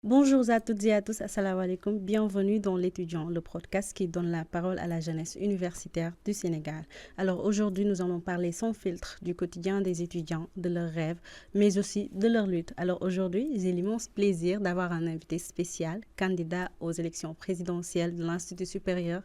Bonjour à toutes et à tous, assalamu alaikum. Bienvenue dans l'étudiant, le podcast qui donne la parole à la jeunesse universitaire du Sénégal. Alors aujourd'hui, nous allons parler sans filtre du quotidien des étudiants, de leurs rêves, mais aussi de leur lutte. Alors aujourd'hui, j'ai l'immense plaisir d'avoir un invité spécial, candidat aux élections présidentielles de l'Institut supérieur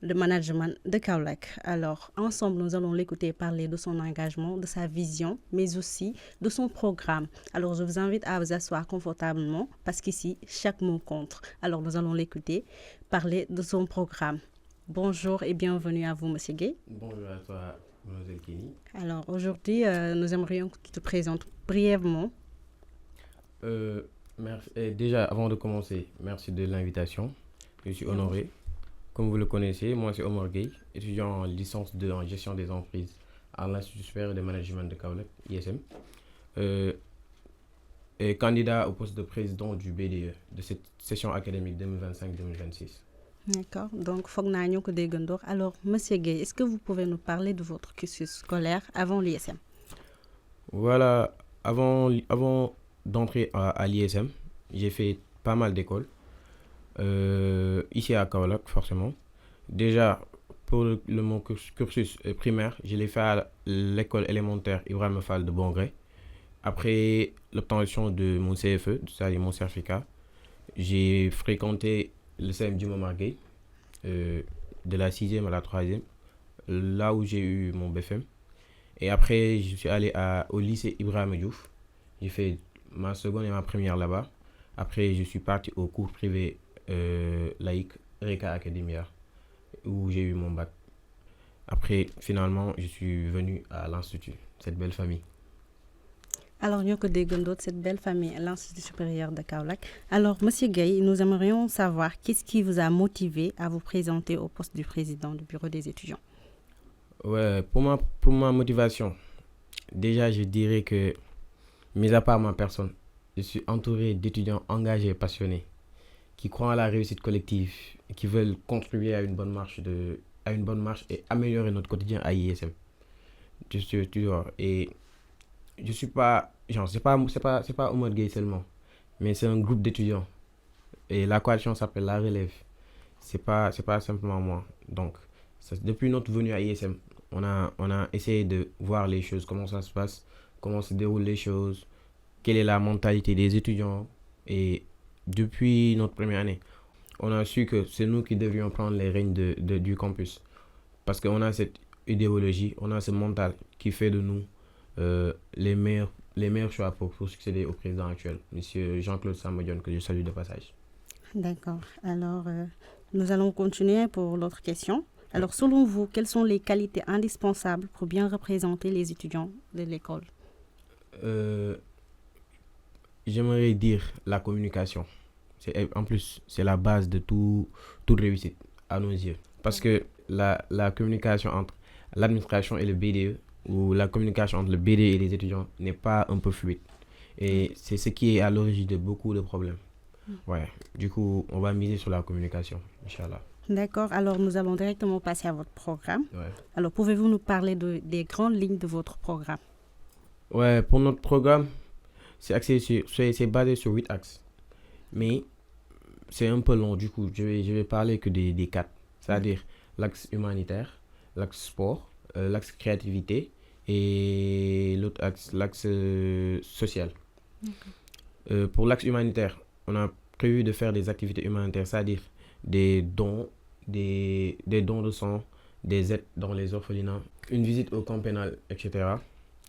de management de Kaolack. Alors ensemble, nous allons l'écouter parler de son engagement, de sa vision, mais aussi de son programme. Alors je vous invite à vous asseoir confortablement parce qu'ici, chaque mot compte. Alors nous allons l'écouter parler de son programme. Bonjour et bienvenue à vous, Monsieur Gay. Bonjour à toi, Mademoiselle Kenny. Alors aujourd'hui, nous aimerions que tu te présentes brièvement. Déjà, avant de commencer, merci de l'invitation. Je suis honoré. Comme vous le connaissez, moi c'est Omar Gueye, étudiant en licence 2 en gestion des entreprises à l'Institut supérieur de management de Kaolack, ISM. Et candidat au poste de président du BDE de cette session académique 2025-2026. D'accord, donc Fogna Nyoko Degondor. Alors, Monsieur Gay, est-ce que vous pouvez nous parler de votre cursus scolaire avant l'ISM? Voilà, avant d'entrer à l'ISM, j'ai fait pas mal d'écoles. Ici à Kaolack, forcément. Déjà, pour mon cursus primaire, je l'ai fait à l'école élémentaire Ibrahim Fall de Bongré. Après l'obtention de mon CFE, c'est-à-dire mon certificat, j'ai fréquenté le CM du Montmarguet, de la 6e à la 3e, là où j'ai eu mon BFM. Et après, je suis allé au lycée Ibrahim Diouf. J'ai fait ma seconde et ma première là-bas. Après, je suis parti au cours privé laïque Reka Academia, où j'ai eu mon bac. Après, finalement, je suis venu à l'Institut, cette belle famille. Alors, Nyoko Degondor, cette belle famille, l'Institut supérieur de Kaolack. Alors, Monsieur Gay, nous aimerions savoir qu'est-ce qui vous a motivé à vous présenter au poste du président du bureau des étudiants. Ouais, pour ma motivation, déjà, je dirais que, mis à part ma personne, je suis entouré d'étudiants engagés et passionnés qui croient à la réussite collective et qui veulent contribuer à une bonne marche et améliorer notre quotidien à ISM. Tu vois, et je suis pas, genre, c'est pas Omar Gueye seulement, mais c'est un groupe d'étudiants. Et la coalition s'appelle La Relève. C'est pas simplement moi. Donc, depuis notre venue à ISM, on a essayé de voir les choses, comment ça se passe, comment se déroulent les choses, quelle est la mentalité des étudiants. Et depuis notre première année, on a su que c'est nous qui devions prendre les rênes du campus. Parce qu'on a cette idéologie, on a ce mental qui fait de nous les meilleurs choix pour succéder au président actuel, Monsieur Jean-Claude Samodion, que je salue de passage. D'accord. Alors, nous allons continuer pour l'autre question. Alors, selon vous, quelles sont les qualités indispensables pour bien représenter les étudiants de l'école? Euh, J'aimerais dire la communication. En plus, c'est la base de toute réussite à nos yeux. Parce que la communication entre l'administration et le BDE, ou la communication entre le BDE et les étudiants, n'est pas un peu fluide. Et c'est ce qui est à l'origine de beaucoup de problèmes. Ouais, du coup, on va miser sur la communication, Inch'Allah. D'accord. Alors, nous allons directement passer à votre programme. Ouais. Alors, pouvez-vous nous parler des grandes lignes de votre programme? Ouais, pour notre programme, c'est basé sur 8 axes. Mais c'est un peu long, du coup, je vais parler que des 4. C'est-à-dire l'axe humanitaire, l'axe sport, l'axe créativité et l'autre axe, l'axe social. Pour l'axe humanitaire, on a prévu de faire des activités humanitaires, c'est-à-dire des dons, des dons de sang, des aides dans les orphelinats, une visite au camp pénal, etc.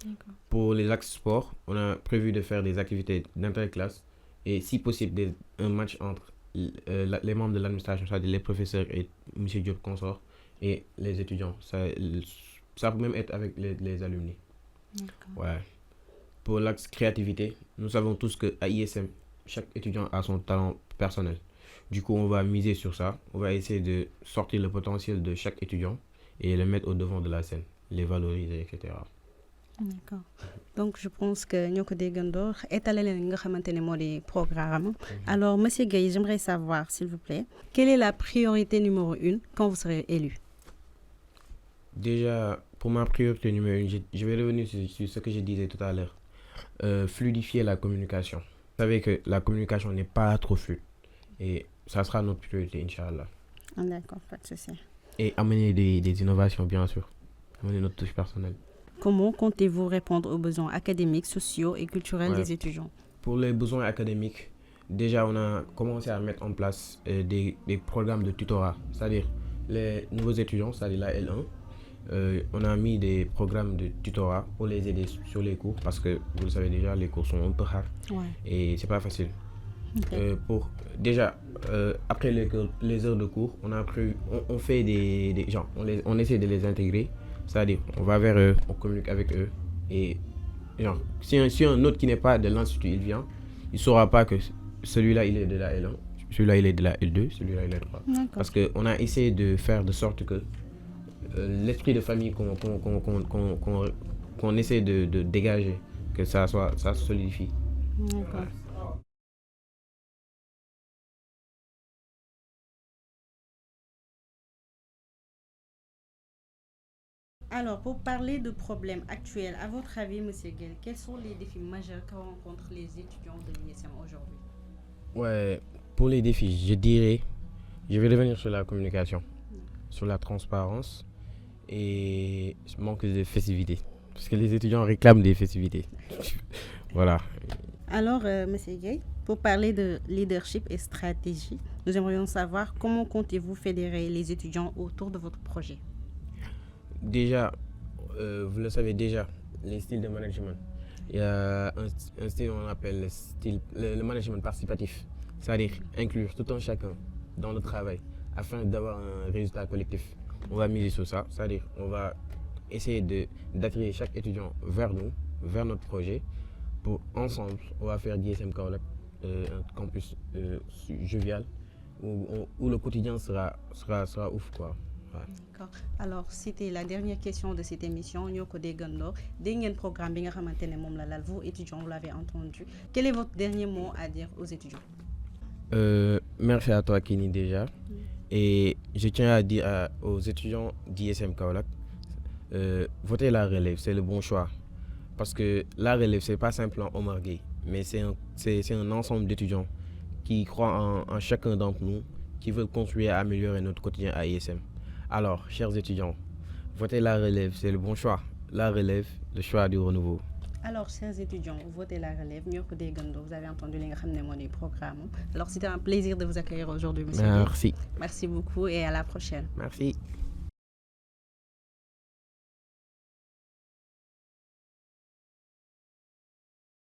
D'accord. Pour les axes sport, on a prévu de faire des activités d'interclasse et si possible un match entre les membres de l'administration, c'est-à-dire les professeurs et M. Diop consort et les étudiants. Ça peut même être avec les alumni. Ouais. Pour l'axe créativité, nous savons tous qu'à ISM, chaque étudiant a son talent personnel. Du coup, on va miser sur ça. On va essayer de sortir le potentiel de chaque étudiant et le mettre au devant de la scène, les valoriser, etc. D'accord. Donc, je pense que Nyoko Degondor étalé nga xamantene modi programme. Alors, Monsieur Gueye, j'aimerais savoir, s'il vous plaît, quelle est la priorité numéro 1 quand vous serez élu? Déjà, pour ma priorité numéro 1, je vais revenir sur ce que je disais tout à l'heure. Fluidifier la communication. savez que la communication n'est pas trop fluide. Et ça sera notre priorité, Inch'Allah. D'accord, pas de souci. Et amener des innovations, bien sûr. Amener notre touche personnelle. Comment comptez-vous répondre aux besoins académiques, sociaux et culturels des étudiants? Pour les besoins académiques, déjà, on a commencé à mettre en place des programmes de tutorat. C'est-à-dire, les nouveaux étudiants, c'est-à-dire la L1, on a mis des programmes de tutorat pour les aider sur les cours parce que, vous le savez déjà, les cours sont un peu rares et c'est pas facile. Okay. Déjà, après les heures de cours, on fait des gens, on essaie de les intégrer. C'est-à-dire, on va vers eux, on communique avec eux. Et genre, si un autre qui n'est pas de l'institut, il vient, il ne saura pas que celui-là, il est de la L1, celui-là, il est de la L2, celui-là, il est de la L3. Parce qu'on a essayé de faire de sorte que l'esprit de famille qu'on essaie de dégager, que ça se solidifie. D'accord. Alors, pour parler de problèmes actuels, à votre avis, M. Guel, quels sont les défis majeurs que rencontrent les étudiants de l'ISM aujourd'hui? Ouais, pour les défis, je dirais, je vais revenir sur la communication, sur la transparence et manque de festivités. Parce que les étudiants réclament des festivités. Voilà. Alors, M. Guel, pour parler de leadership et stratégie, nous aimerions savoir comment comptez-vous fédérer les étudiants autour de votre projet? Déjà, vous le savez déjà, les styles de management. Il y a un style qu'on appelle le management participatif, c'est-à-dire inclure tout un chacun dans le travail afin d'avoir un résultat collectif. On va miser sur ça, c'est-à-dire on va essayer d'attirer chaque étudiant vers nous, vers notre projet. Pour ensemble, on va faire d'ISM Kaolack un campus jovial où le quotidien sera ouf, quoi. Ouais. D'accord. Alors, c'était la dernière question de cette émission. Nyoko Degando, dernier programme, vous, étudiants, vous l'avez entendu. Quel est votre dernier mot à dire aux étudiants? Merci à toi, Kini, déjà. Et je tiens à dire aux étudiants d'ISM Kaolack, votez la relève, c'est le bon choix. Parce que la relève, c'est pas simplement Omar Gueye, mais c'est un ensemble d'étudiants qui croient en chacun d'entre nous, qui veulent construire et améliorer notre quotidien à ISM. Alors, chers étudiants, votez la relève, c'est le bon choix. La relève, le choix du renouveau. Alors, chers étudiants, votez la relève. Vous avez entendu les programmes. Alors, c'était un plaisir de vous accueillir aujourd'hui, monsieur. Merci. Merci beaucoup et à la prochaine. Merci.